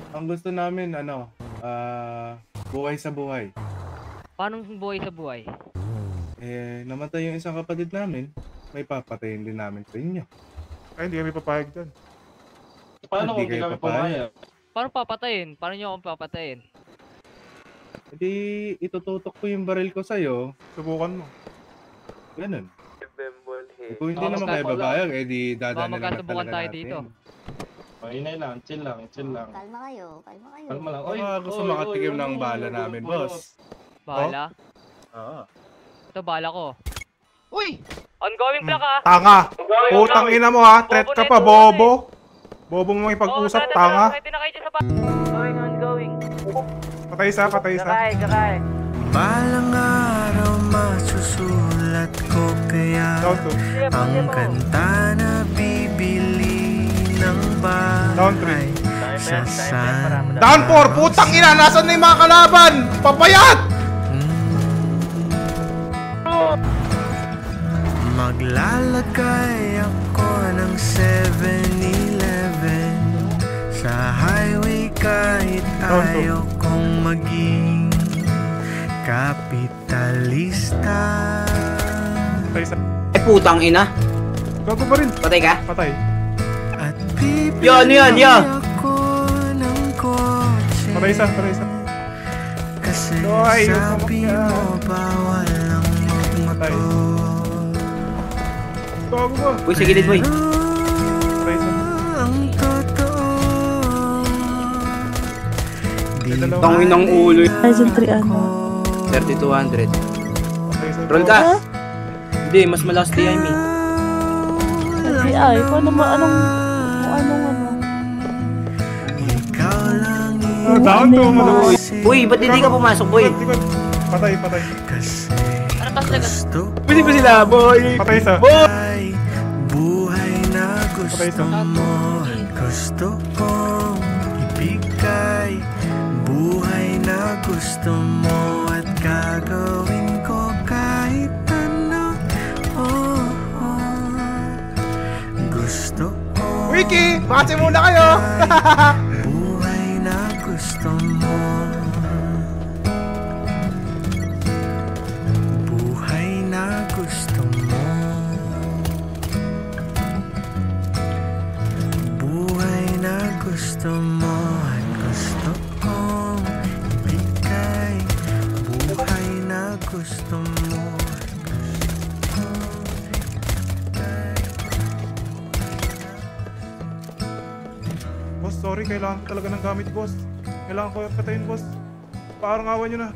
Ang gusto namin, ano, buhay sa buhay. Paano buhay sa buhay? Eh, namatay yung isang kapatid namin, may papatayin din namin sa inyo. Ay, hindi kami papayag dyan. Paano kung Hindi di kayo kami papayag? pumayag? Paano papatayin? Paano nyo akong papatayin? Hindi, itututok ko yung baril ko sa'yo, Subukan mo. ganun. Eh, kung hindi Baka naman kayo magkasubukan babagay, eh di Baka dadaan na naman magkasubukan talaga tayo natin. dito. Inay lang, chill lang, chill lang. Kalma kayo, kalma kayo. Kalma lang. Baka gusto makatikim ng bala namin, boss. Bala? Oo. Ito, bala ko. Uy! Ongoing block ah! Tanga! Putang ina mo ha! Threat ka pa, bobo! Bobo mo makipag-usap, tanga! Pwede na kayo dyan sa bala. Ongoing. Patay isa, patay isa. Kakay. Balang araw masusulat ko kaya Down 2. ang kanta na bibili ng Down bahay sa san. Down 4! Putang ina! Nasaan na yung mga kalaban? Papayat! Maglalagay ako ng 7-Eleven sa highway kahit ayaw kong maging kapitalista. Patay isa. Ay putang ina. Gago pa rin. Patay ka? Patay. At bibili Yan, ako ng kotse. Patay isa, patay isa. Kasi Ay, sabi mo bawal ang Patay. magmotor. Gago ba? Uy, sa gilid boy. Patay isa. Ang totoo di dalawa. Tangin ng ulo. Ryzen 3 ano? 3200. Patay isa. Roll ka. Hindi, mas malakas DME. FBI, paano mo, anong ikaw lang Down 2 mo na. Uy, ba't hindi ka pumasok boy? Likod. Patay, patay. kasi Ano kasi gusto Pwede ba sila boy? Patay isa. ay buhay na Patay gusto isa. mo at gusto kong ibigay. Buhay na gusto mo at gagawin ko kahit ano. Oh, gusto ko Wiki! Bakit muna kayo? buhay na gusto mo. Buhay na gusto mo. Buhay na gusto mo at gusto kong ibigay. Buhay na gusto mo at gusto kong ibigay. Boss, sorry. Kailangan ko talaga ng gamit, boss. Kailangan ko patayin, boss. Parang awan nyo na.